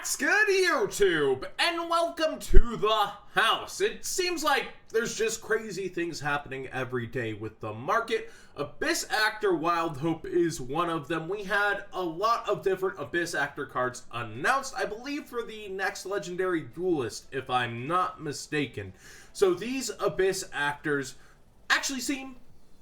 What's good, YouTube? And welcome to the house. It seems like there's just crazy things happening every day with the market. Abyss Actor Wild Hope is one of them. We had a lot of different Abyss Actor cards announced, I believe for the next Legendary Duelist, if I'm not mistaken. So these Abyss Actors actually seem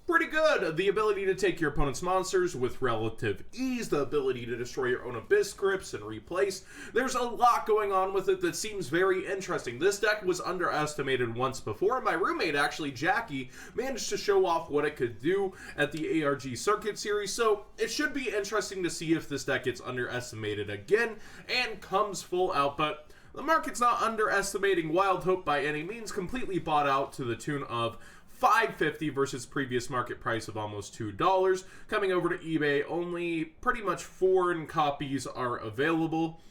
pretty good. The ability to take your opponent's monsters with relative ease, the ability to destroy your own Abyss Crypts and replace. There's a lot going on with it that seems very interesting. This deck was underestimated once before. My roommate, actually, Jackie, managed to show off what it could do at the ARG Circuit Series, so it should be interesting to see if this deck gets underestimated again and comes full out, but the market's not underestimating Wild Hope by any means, completely bought out to the tune of $5.50 versus previous market price of almost $2. Coming over to eBay, only pretty much foreign copies are available.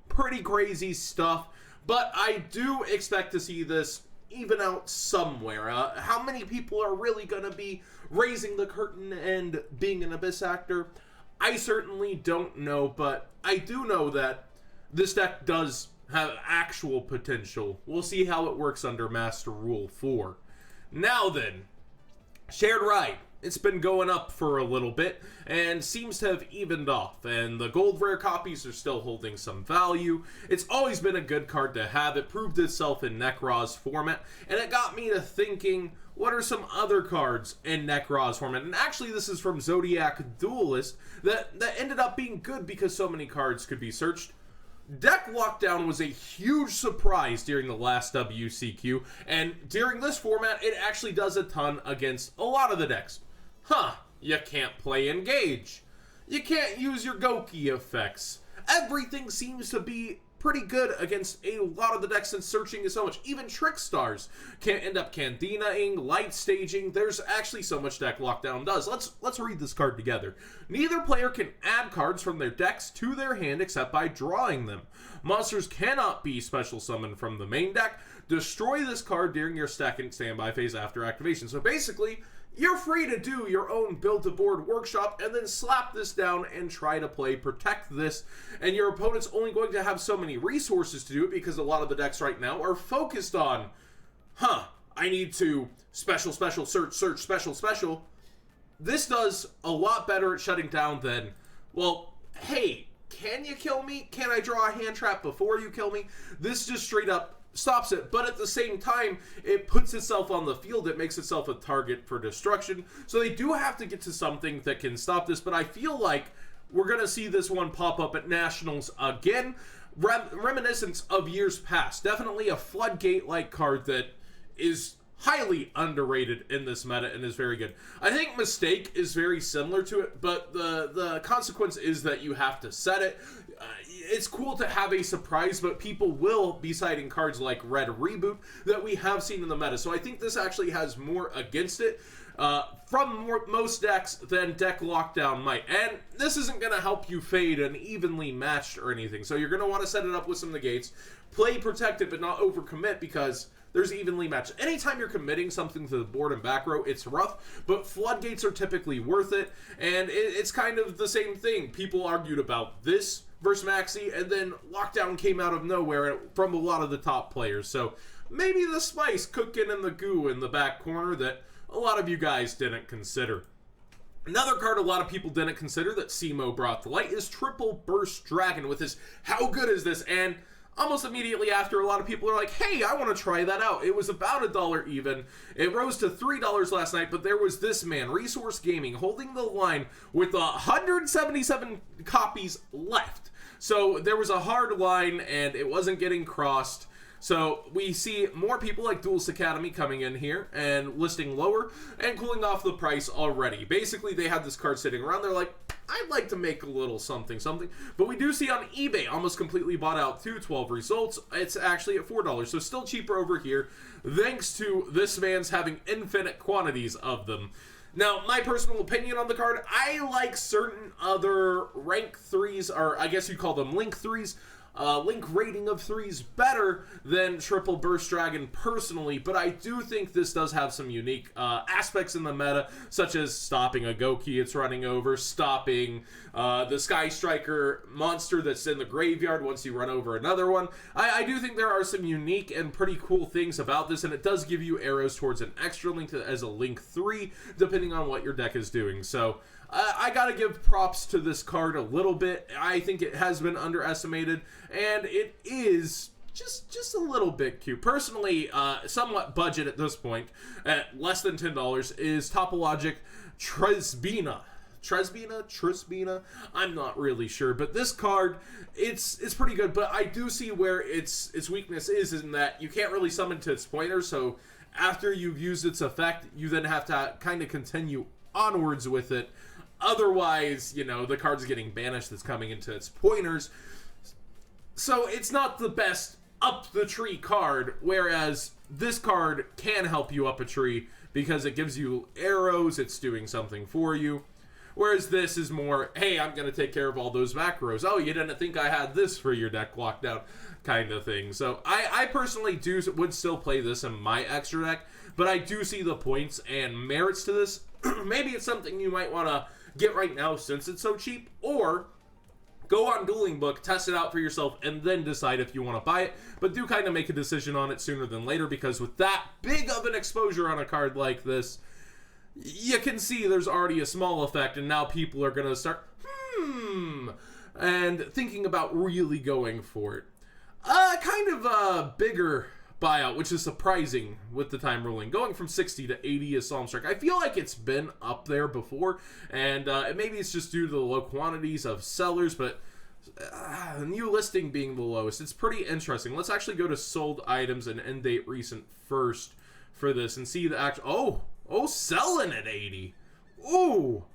Pretty crazy stuff, but I do expect to see this even out somewhere. How many people are really going to be raising the curtain and being an Abyss Actor? I certainly don't know, but I do know that this deck does have actual potential. We'll see how it works under Master Rule 4. Now then, Shared Ride. It's been going up for a little bit and seems to have evened off, and the gold rare copies are still holding some value. It's always been a good card to have. It proved itself in Necross format, and it got me to thinking, what are some other cards in Necross format? And actually, this is from Zodiac Duelist that ended up being good because so many cards could be searched. Deck Lockdown was a huge surprise during the last WCQ, and during this format, it actually does a ton against a lot of the decks. You can't play Engage. You can't use your Goki effects. Everything seems to be pretty good against a lot of the decks, and searching is so much. Even Trick Stars can't end up Candina-ing, light staging. There's actually so much Deck Lockdown does. Let's read this card together. Neither player can add cards from their decks to their hand except by drawing them. Monsters cannot be special summoned from the main deck. Destroy this card during your second standby phase after activation. So basically, you're free to do your own build-to-board workshop and then slap this down and try to play Protect this. And your opponent's only going to have so many resources to do it because a lot of the decks right now are focused on, I need to special, search, special. This does a lot better at shutting down than, well, hey, can you kill me? Can I draw a hand trap before you kill me? This just straight up stops it, but at the same time, it puts itself on the field. It makes itself a target for destruction. So they do have to get to something that can stop this, but I feel like we're going to see this one pop up at Nationals again. Reminiscence of years past. Definitely a floodgate-like card that is highly underrated in this meta and is very good. I think Mistake is very similar to it, but the consequence is that you have to set it. It's cool to have a surprise, but people will be citing cards like Red Reboot that we have seen in the meta. So I think this actually has more against it from most decks than Deck Lockdown might. And this isn't going to help you fade an evenly matched or anything. So you're going to want to set it up with some negates. Play Protected, but not overcommit because there's evenly matched. Anytime you're committing something to the board and back row, it's rough, but Floodgates are typically worth it, and it's kind of the same thing. People argued about this versus Maxi, and then Lockdown came out of nowhere from a lot of the top players. So maybe the spice cooking in the goo in the back corner that a lot of you guys didn't consider. Another card a lot of people didn't consider that Simo brought to light is Triple Burst Dragon with his how good is this? And almost immediately after, a lot of people are like, hey, I want to try that out. It was about $1 even. It rose to $3 last night, but there was this man, Resource Gaming, holding the line with 177 copies left. So there was a hard line, and it wasn't getting crossed. So we see more people like Duelist Academy coming in here and listing lower and cooling off the price already. Basically, they had this card sitting around. They're like, I'd like to make a little something. But we do see on eBay, almost completely bought out to 12 results. It's actually at $4, so still cheaper over here, thanks to this man's having infinite quantities of them. Now, my personal opinion on the card, I like certain other rank 3s, or I guess you'd call them link 3s, Link rating of 3 is better than Triple Burst Dragon personally, but I do think this does have some unique aspects in the meta, such as stopping a Goki it's running over, stopping the Sky Striker monster that's in the graveyard once you run over another one. I do think there are some unique and pretty cool things about this, and it does give you arrows towards an extra Link as a Link 3, depending on what your deck is doing. So I gotta give props to this card a little bit. I think it has been underestimated, and it is just a little bit cute. Personally, somewhat budget at this point, at less than $10, is Topologic Tresbina. Trisbina? I'm not really sure, but this card, it's pretty good, but I do see where its weakness is in that you can't really summon to its pointer, so after you've used its effect, you then have to kind of continue onwards with it. Otherwise, you know, the card's getting banished that's coming into its pointers. So it's not the best up the tree card, whereas this card can help you up a tree because it gives you arrows, it's doing something for you. Whereas this is more, hey, I'm going to take care of all those macros. Oh, you didn't think I had this for your deck locked down kind of thing. So I personally would still play this in my extra deck, but I do see the points and merits to this. Maybe it's something you might want to get right now since it's so cheap, or go on Dueling Book, test it out for yourself, and then decide if you want to buy it. But do kind of make a decision on it sooner than later, because with that big of an exposure on a card like this, you can see there's already a small effect, and now people are going to start, and thinking about really going for it. Kind of a bigger buyout, which is surprising with the time ruling. Going from 60 to 80 is Solemn Strike. I feel like it's been up there before, and maybe it's just due to the low quantities of sellers, but new listing being the lowest, it's pretty interesting. Let's actually go to sold items and end date recent first for this and see the actual, selling at 80. Ooh,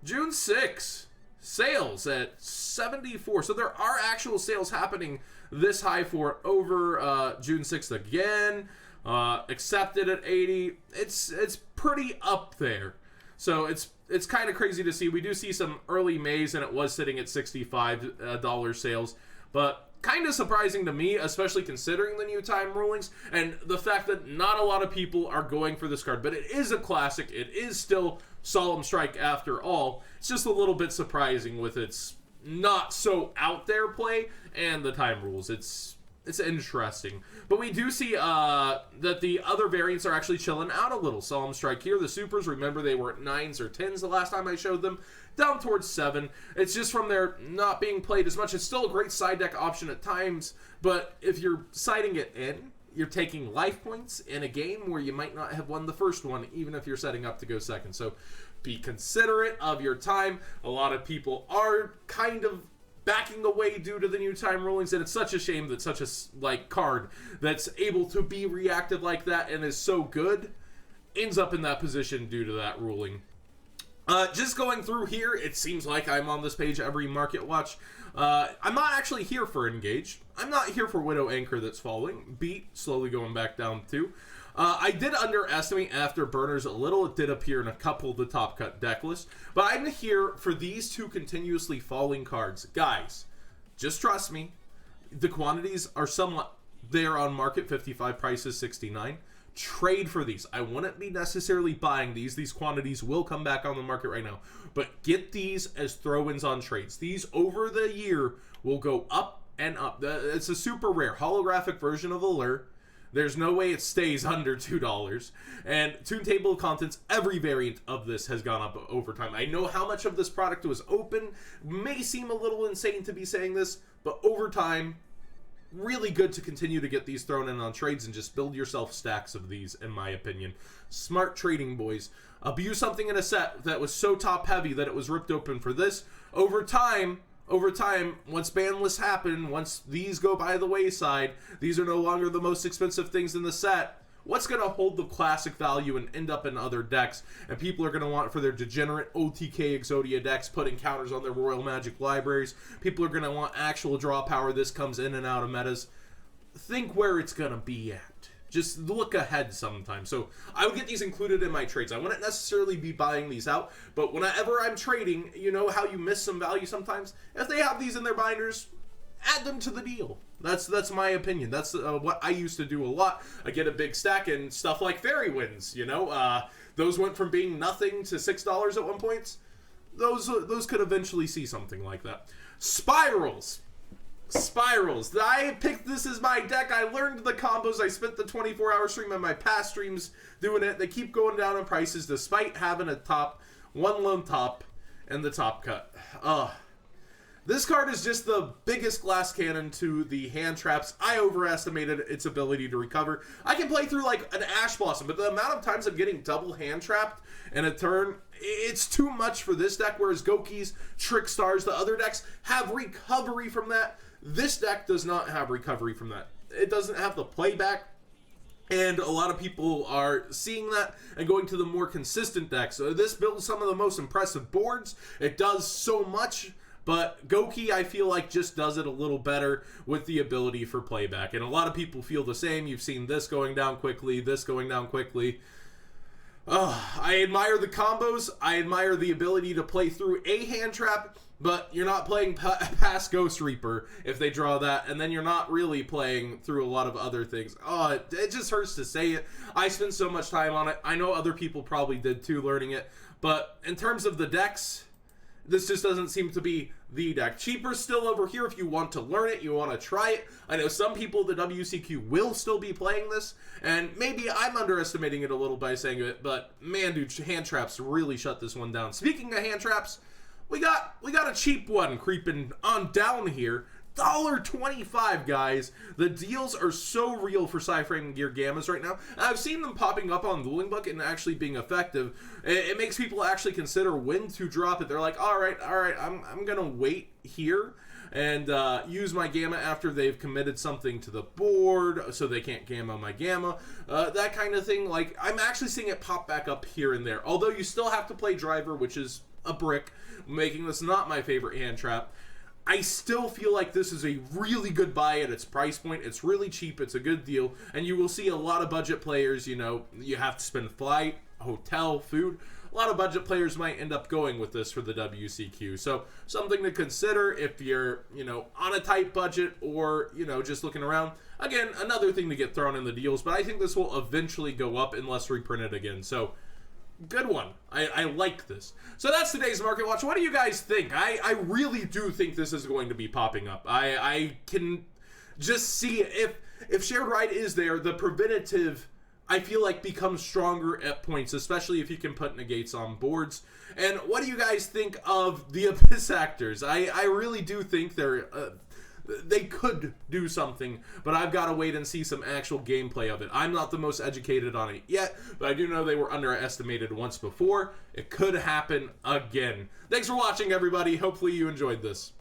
June 6, sales at 74. So there are actual sales happening this high for over June 6th again. Accepted at 80. It's pretty up there. So it's kind of crazy to see. We do see some early Mays, and it was sitting at $65 sales, but kind of surprising to me, especially considering the new time rulings and the fact that not a lot of people are going for this card. But it is a classic. It is still Solemn Strike after all. It's just a little bit surprising with its not so out there play and the time rules. It's interesting. But we do see that the other variants are actually chilling out a little. Solemn Strike here. The supers, remember they were at 9s or 10s the last time I showed them. Down towards 7. It's just from there not being played as much. It's still a great side deck option at times, but if you're siding it in, you're taking life points in a game where you might not have won the first one, even if you're setting up to go second. So be considerate of your time. A lot of people are kind of backing away due to the new time rulings, and it's such a shame that such a card that's able to be reactive like that and is so good ends up in that position due to that ruling. Just going through here, it seems like I'm on this page every market watch. I'm not actually here for Engage. I'm not here for Widow Anchor that's falling. Beat, slowly going back down too. I did underestimate after Burners a little. It did appear in a couple of the top cut deck lists. But I'm here for these two continuously falling cards. Guys, just trust me. The quantities are somewhat there on market. 55 prices, 69. Trade for these. I wouldn't be necessarily buying these. These quantities will come back on the market right now. But get these as throw-ins on trades. These over the year will go up and up. It's a super rare holographic version of Allure. There's no way it stays under $2. And Toon Table of Contents, every variant of this has gone up over time. I know how much of this product was open. May seem a little insane to be saying this, but over time, really good to continue to get these thrown in on trades and just build yourself stacks of these, in my opinion. Smart trading, boys. Abuse something in a set that was so top heavy that it was ripped open for this. Over time, once ban lists happen, once these go by the wayside, these are no longer the most expensive things in the set. What's going to hold the classic value and end up in other decks? And people are going to want it for their degenerate OTK Exodia decks, putting counters on their Royal Magic libraries. People are going to want actual draw power. This comes in and out of metas. Think where it's going to be at. Just look ahead sometimes. So I would get these included in my trades. I wouldn't necessarily be buying these out, but whenever I'm trading, you know how you miss some value sometimes? If they have these in their binders, add them to the deal. That's my opinion. That's what I used to do a lot. I get a big stack and stuff like Fairy Winds, you know? Those went from being nothing to $6 at one point. Those could eventually see something like that. Spirals. I picked this as my deck. I learned the combos. I spent the 24-hour stream on my past streams doing it. They keep going down in prices despite having a top, one lone top, and the top cut. This card is just the biggest glass cannon to the hand traps. I overestimated its ability to recover. I can play through like an Ash Blossom, but the amount of times I'm getting double hand trapped in a turn, it's too much for this deck, whereas Goki's, Trick Stars, the other decks have recovery from that. This deck does not have recovery from that. It doesn't have the playback. And a lot of people are seeing that and going to the more consistent decks. So this builds some of the most impressive boards. It does so much, but Goki, I feel like, just does it a little better with the ability for playback. And a lot of people feel the same. You've seen this going down quickly, this going down quickly. I admire the combos. I admire the ability to play through a hand trap, but you're not playing past Ghost Reaper if they draw that, and then you're not really playing through a lot of other things. It just hurts to say it. I spent so much time on it. I know other people probably did too, learning it. But in terms of the decks, this just doesn't seem to be the deck. Cheaper still over here if you want to learn it, you want to try it. I know some people, the WCQ, will still be playing this, and maybe I'm underestimating it a little by saying it, but man, dude, hand traps really shut this one down. Speaking of hand traps, we got a cheap one creeping on down here. $1.25, guys. The deals are so real for Sci-Frame Gear Gammas right now. I've seen them popping up on Dueling Book and actually being effective. It makes people actually consider when to drop it. They're like, all right, I'm gonna wait here and use my Gamma after they've committed something to the board so they can't Gamma my Gamma. That kind of thing. Like, I'm actually seeing it pop back up here and there. Although you still have to play Driver, which is a brick, making this not my favorite hand trap. I still feel like this is a really good buy at its price point. It's really cheap. It's a good deal. And you will see a lot of budget players, you know, you have to spend flight, hotel, food. A lot of budget players might end up going with this for the WCQ. So something to consider if you're, you know, on a tight budget or, you know, just looking around. Again, another thing to get thrown in the deals, but I think this will eventually go up unless reprinted again. So good one. I like this. So that's today's Market Watch. What do you guys think? I really do think this is going to be popping up. I can just see if Shared Ride is there, the preventative, I feel like, becomes stronger at points, especially if you can put negates on boards. And what do you guys think of the Abyss Actors? I really do think they could do something, but I've got to wait and see some actual gameplay of it. I'm not the most educated on it yet, but I do know they were underestimated once before. It could happen again. Thanks for watching, everybody. Hopefully you enjoyed this.